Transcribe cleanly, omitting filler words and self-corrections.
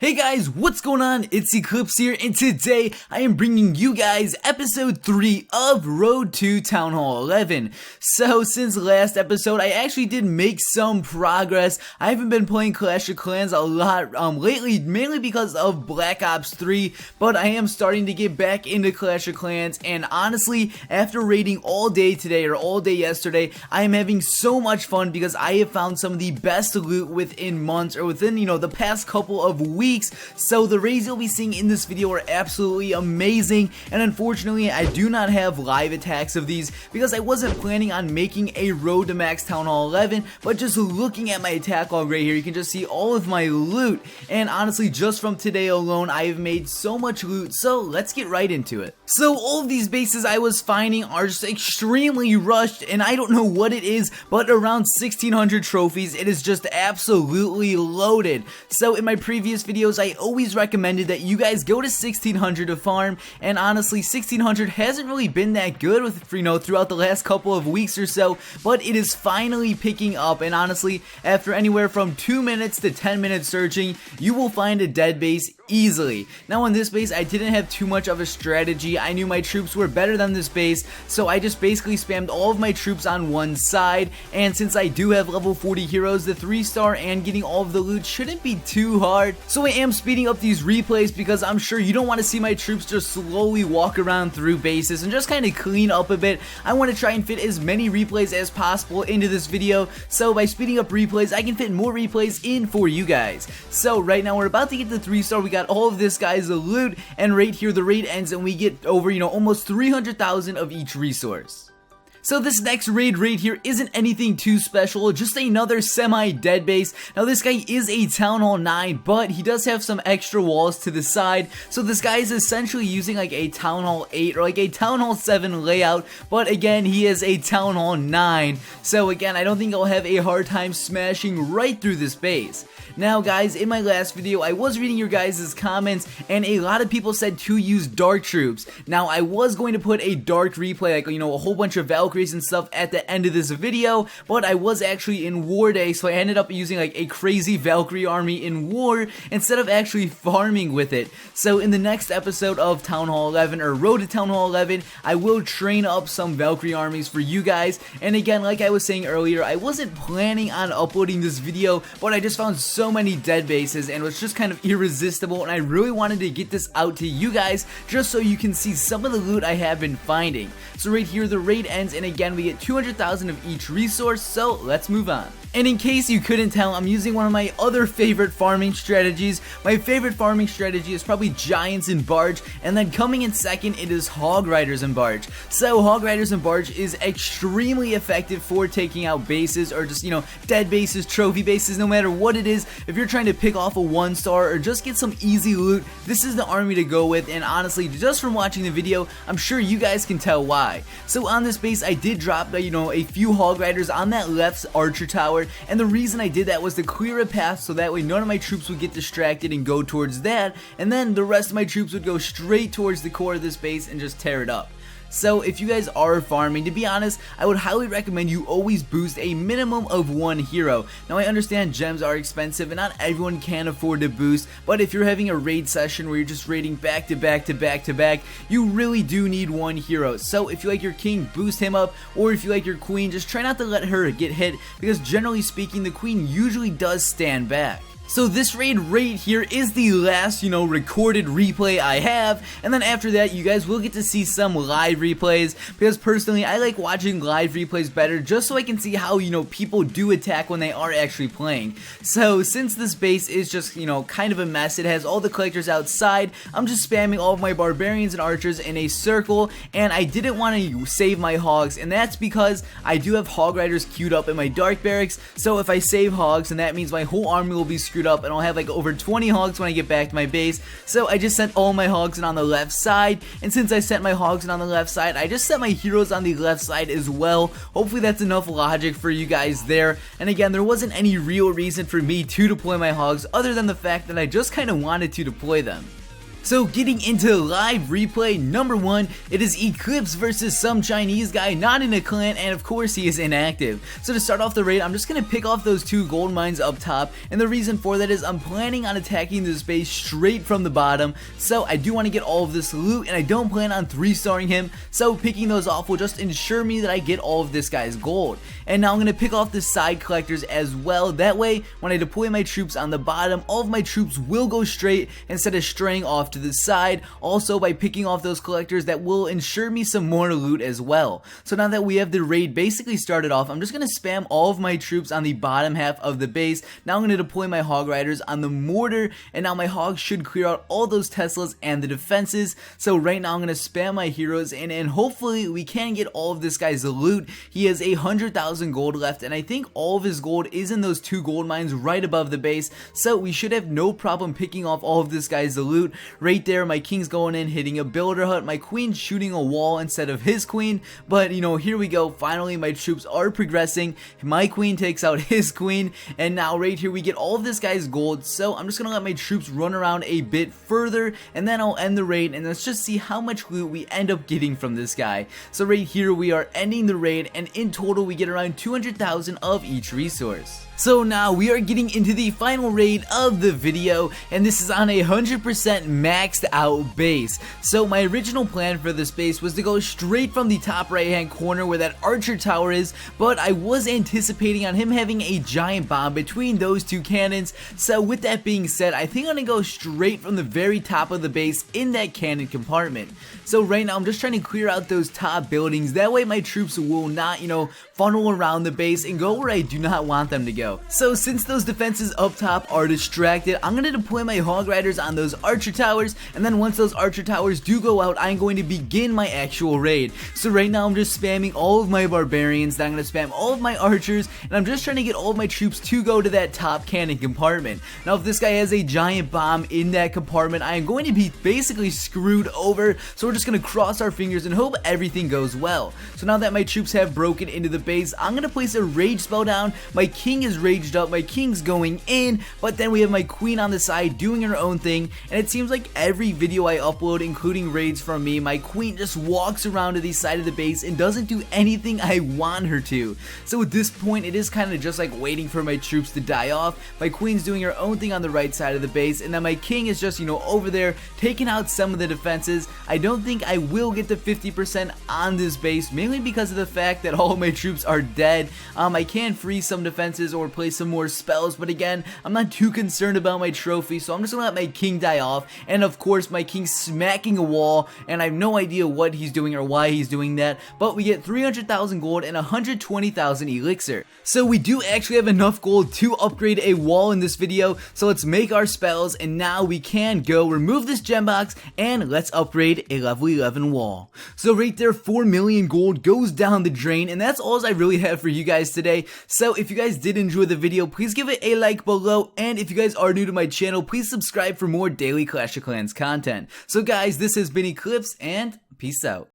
Hey guys, what's going on? It's Eclipse here, and today I am bringing you guys episode 3 of Road to Town Hall 11. So since last episode, I actually did make some progress. I haven't been playing Clash of Clans a lot lately, mainly because of Black Ops 3, but I am starting to get back into Clash of Clans, and honestly, after raiding all day today, or all day yesterday, I am having so much fun because I have found some of the best loot within months, or within, the past couple of weeks. So the raids you'll be seeing in this video are absolutely amazing, and unfortunately I do not have live attacks of these because I wasn't planning on making a road to max Town Hall 11, but just looking at my attack log right here, you can just see all of my loot, and honestly just from today alone I have made so much loot, so let's get right into it. So all of these bases I was finding are just extremely rushed, and I don't know what it is, but around 1600 trophies. It is just absolutely loaded. So in my previous videos I always recommended that you guys go to 1600 to farm, and honestly 1600 hasn't really been that good with throughout the last couple of weeks or so, but it is finally picking up, and honestly after anywhere from 2 minutes to 10 minutes searching, you will find a dead base easily. Now on this base I didn't have too much of a strategy. I knew my troops were better than this base, so I just basically spammed all of my troops on one side, and since I do have level 40 heroes, the 3-star and getting all of the loot shouldn't be too hard. So I am speeding up these replays because I'm sure you don't want to see my troops just slowly walk around through bases and just kind of clean up a bit. I want to try and fit as many replays as possible into this video, so by speeding up replays I can fit more replays in for you guys. So right now we're about to get the 3-star, we got all of this guys loot, and right here the raid ends and we get over almost 300,000 of each resource. So this next raid right here isn't anything too special, just another semi-dead base. Now this guy is a Town Hall 9, but he does have some extra walls to the side, so this guy is essentially using like a Town Hall 8 or like a Town Hall 7 layout, but again he is a Town Hall 9, so again I don't think I'll have a hard time smashing right through this base. Now guys, in my last video I was reading your guys' comments, and a lot of people said to use dark troops. Now I was going to put a dark replay, like a whole bunch of Valkyries and stuff at the end of this video, but I was actually in war day, so I ended up using like a crazy Valkyrie army in war instead of actually farming with it. So in the next episode of Town Hall 11, or Road to Town Hall 11, I will train up some Valkyrie armies for you guys. And again, like I was saying earlier, I wasn't planning on uploading this video, but I just found so many dead bases and it was just kind of irresistible, and I really wanted to get this out to you guys just so you can see some of the loot I have been finding. So right here the raid ends, and again we get 200,000 of each resource, so let's move on. And in case you couldn't tell, I'm using one of my other favorite farming strategies. My favorite farming strategy is probably Giants and Barge, and then coming in second it is Hog Riders and Barge. So Hog Riders and Barge is extremely effective for taking out bases, or just dead bases, trophy bases, no matter what it is. If you're trying to pick off a 1-star or just get some easy loot, this is the army to go with, and honestly just from watching the video I'm sure you guys can tell why. So on this base I did drop a few Hog Riders on that left archer tower, and the reason I did that was to clear a path so that way none of my troops would get distracted and go towards that, and then the rest of my troops would go straight towards the core of this base and just tear it up. So if you guys are farming, to be honest, I would highly recommend you always boost a minimum of 1 hero. Now I understand gems are expensive and not everyone can afford to boost, but if you're having a raid session where you're just raiding back to back to back to back, you really do need 1 hero. So if you like your king, boost him up, or if you like your queen, just try not to let her get hit, because generally speaking the queen usually does stand back. So this raid right here is the last, recorded replay I have, and then after that you guys will get to see some live replays, because personally I like watching live replays better just so I can see how, people do attack when they are actually playing. So since this base is just, kind of a mess, it has all the collectors outside, I'm just spamming all of my barbarians and archers in a circle, and I didn't want to save my hogs, and that's because I do have hog riders queued up in my dark barracks, so if I save hogs, and that means my whole army will be screwed up, and I'll have like over 20 hogs when I get back to my base. So I just sent all my hogs in on the left side, and since I sent my hogs in on the left side, I just set my heroes on the left side as well. Hopefully that's enough logic for you guys there. And again, there wasn't any real reason for me to deploy my hogs other than the fact that I just kind of wanted to deploy them. So getting into live replay number 1, it is Eclihpse versus some Chinese guy not in a clan, and of course he is inactive. So to start off the raid, I'm just going to pick off those 2 gold mines up top, and the reason for that is I'm planning on attacking this base straight from the bottom. So I do want to get all of this loot, and I don't plan on 3-starring him, so picking those off will just ensure me that I get all of this guy's gold. And now I'm going to pick off the side collectors as well. That way when I deploy my troops on the bottom, all of my troops will go straight instead of straying off to the side. Also, by picking off those collectors, that will ensure me some more loot as well. So now that we have the raid basically started off, I'm just going to spam all of my troops on the bottom half of the base. Now I'm going to deploy my hog riders on the mortar, and now my hogs should clear out all those Teslas and the defenses. So right now I'm going to spam my heroes in, and hopefully we can get all of this guy's loot. He has 100,000 gold left, and I think all of his gold is in those 2 gold mines right above the base, so we should have no problem picking off all of this guy's loot. Right there, my king's going in, hitting a builder hut, my queen's shooting a wall instead of his queen, but you know, here we go. Finally my troops are progressing, my queen takes out his queen, and now right here we get all of this guy's gold. So I'm just gonna let my troops run around a bit further, and then I'll end the raid, and let's just see how much loot we end up getting from this guy. So right here we are ending the raid, and in total we get around 200,000 of each resource. So now we are getting into the final raid of the video, and this is on a 100% maxed out base. So my original plan for this base was to go straight from the top right hand corner where that archer tower is, but I was anticipating on him having a giant bomb between those 2 cannons. So with that being said, I think I'm gonna go straight from the very top of the base in that cannon compartment. So right now I'm just trying to clear out those top buildings, that way my troops will not, you know, funnel around the base and go where I do not want them to go. So since those defenses up top are distracted, I'm going to deploy my hog riders on those archer towers, and then once those archer towers do go out, I'm going to begin my actual raid. So right now I'm just spamming all of my barbarians, then I'm going to spam all of my archers, and I'm just trying to get all of my troops to go to that top cannon compartment. Now if this guy has a giant bomb in that compartment, I am going to be basically screwed over, so we're just going to cross our fingers and hope everything goes well. So now that my troops have broken into the base, I'm going to place a rage spell down. My king is raged up, my king's going in, but then we have my queen on the side doing her own thing, and it seems like every video I upload, including raids from me, my queen just walks around to the side of the base and doesn't do anything I want her to. So at this point it is kind of just like waiting for my troops to die off. My queen's doing her own thing on the right side of the base, and then my king is just, you know, over there taking out some of the defenses. I don't think I will get the 50% on this base, mainly because of the fact that all of my troops are dead. I can freeze some defenses or play some more spells, but again, I'm not too concerned about my trophy, so I'm just gonna let my king die off. And of course my king's smacking a wall, and I have no idea what he's doing or why he's doing that, but we get 300,000 gold and 120,000 elixir. So we do actually have enough gold to upgrade a wall in this video, so let's make our spells, and now we can go remove this gem box and let's upgrade a level 11 wall. So right there, 4 million gold goes down the drain, and that's all I really have for you guys today. So if you guys did enjoy the video, please give it a like below, and if you guys are new to my channel, please subscribe for more daily Clash of Clans content. So guys, this has been Eclihpse, and peace out.